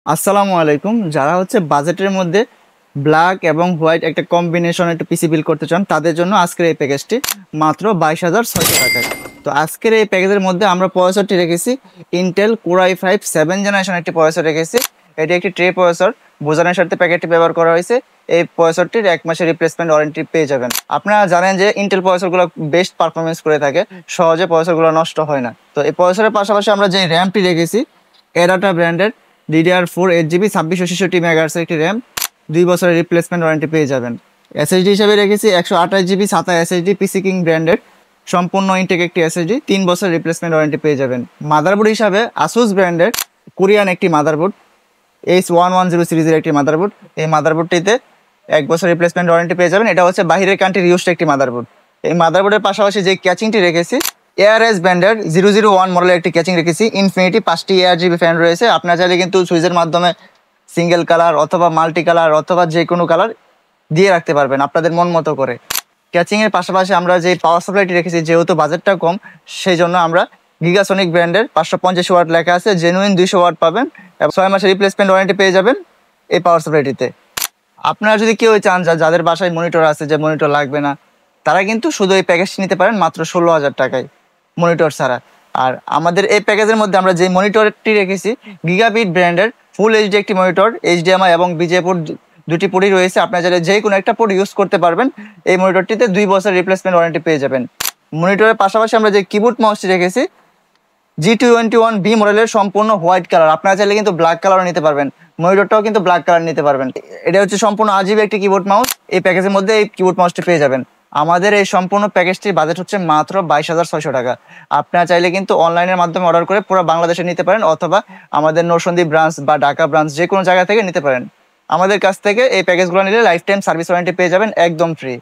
আসসালামু আলাইকুম। যারা হচ্ছে বাজেটের মধ্যে ব্ল্যাক এবং হোয়াইট একটা কম্বিনেশন একটা পিসি বিল করতে চান তাদের জন্য আজকের এই প্যাকেজটি মাত্র 22,600 টাকায়। তো আজকের এই প্যাকেজের মধ্যে আমরা প্রসেসরটি রেখেছি ইন্টেল কোর i5 7 জেনারেশন একটি প্রসেসর রেখেছি। এটি একটি ট্রে প্রসেসর, বোঝানোর সাথে প্যাকেটটি ব্যবহার করা হয়েছে। এই প্রসেসরটির 1 মাসের রিপ্লেসমেন্ট ওয়ারেন্টি পেয়ে যাবেন। আপনারা জানেন যে ইন্টেল প্রসেসরগুলো বেস্ট পারফরমেন্স করে থাকে, সহজে প্রসেসরগুলো নষ্ট হয় না। তো এই প্রসেসরের পাশাপাশি আমরা যে র্যামটি রেখেছি এডাটা ব্র্যান্ডের DDR4 8GB 2666 মেগাহার্টজ একটি র্যাম, 2 বছরের রিপ্লেসমেন্ট ওয়ারেন্টি পেয়ে যাবেন। SSD হিসাবে রেখেছি 128GB SATA SSD PC King ব্র্যান্ডের সম্পূর্ণ ইনটেক একটি SSD, 3 বছরের রিপ্লেসমেন্ট ওয়ারেন্টি পেয়ে যাবেন। মাদারবোর্ড হিসাবে ASUS ব্র্যান্ডের কোরিয়ান একটি মাদারবোর্ড, H110 সিরিজের একটি মাদারবোর্ড। এই মাদারবোর্ডটিতে 1 বছর রিপ্লেসমেন্ট ওয়ারেন্টি পেয়ে যাবেন। এটা হচ্ছে বাহিরের কান্ট্রির ইউজড একটি মাদারবোর্ড। এই মাদারবোর্ডের পাশাপাশি যে ক্যাচিংটি রেখেছি ARS ব্র্যান্ডের 001 মডেলের একটি ক্যাচিং রেখেছি। ইনফিনিটি 5টি ARGB ফ্যান রয়েছে। আপনারা চাইলে কিন্তু সুইচের মাধ্যমে সিঙ্গেল কালার অথবা মাল্টি কালার অথবা যে কোনো কালার দিয়ে রাখতে পারবেন আপনাদের মন মতো করে। ক্যাচিংয়ের পাশাপাশি আমরা যে পাওয়ার সাপ্লাইটি রেখেছি, যেহেতু বাজেটটা কম সেই জন্য আমরা গিগাসনিক ব্র্যান্ডের 550 ওয়াট লেখা আছে, জেনুইন 200 ওয়াট পাবেন এবং 6 মাসের রিপ্লেসমেন্ট ওয়ারেন্টি পেয়ে যাবেন এই পাওয়ার সাপ্লাইটিতে। আপনারা যদি কেউ চান যাদের বাসায় মনিটর আছে, যে মনিটর লাগবে না, তারা কিন্তু শুধু এই প্যাকেজটি নিতে পারেন মাত্র 16,000 টাকায় মনিটর ছাড়া। আর আমাদের এই প্যাকেজের মধ্যে আমরা যে মনিটরটি রেখেছি গিগাবিট ব্র্যান্ডের ফুল এইচডি একটি মনিটর, HDMI এবং BGA পোর্ট দুটি পোর্টই রয়েছে। আপনারা চাইলে যে কোনো একটা পোর্ট ইউজ করতে পারবেন। এই মনিটরটিতে 2 বছর রিপ্লেসমেন্ট ওয়ারেন্টি পেয়ে যাবেন। মনিটরের পাশাপাশি আমরা যে কিবোর্ড মাউসটি রেখেছি G21B মডেলের সম্পূর্ণ হোয়াইট কালার। আপনারা চাইলে কিন্তু ব্ল্যাক কালারও নিতে পারবেন, মনিটরটাও কিন্তু ব্ল্যাক কালার নিতে পারবেন। এটা হচ্ছে সম্পূর্ণ RGB একটি কিবোর্ড মাউস। এই প্যাকেজের মধ্যে এই কিবোর্ড মাউসটি পেয়ে যাবেন। আমাদের এই সম্পূর্ণ প্যাকেজটির বাজেট হচ্ছে মাত্র 22,600 টাকা। আপনারা চাইলে কিন্তু অনলাইনের মাধ্যমে অর্ডার করে পুরো বাংলাদেশে নিতে পারেন অথবা আমাদের নরসিংদী ব্রাঞ্চ বা ঢাকা ব্রাঞ্চ যে কোনো জায়গা থেকে নিতে পারেন। আমাদের কাছ থেকে এই প্যাকেজগুলো নিলে লাইফ টাইম সার্ভিস ওয়ারেন্টি পেয়ে যাবেন একদম ফ্রি।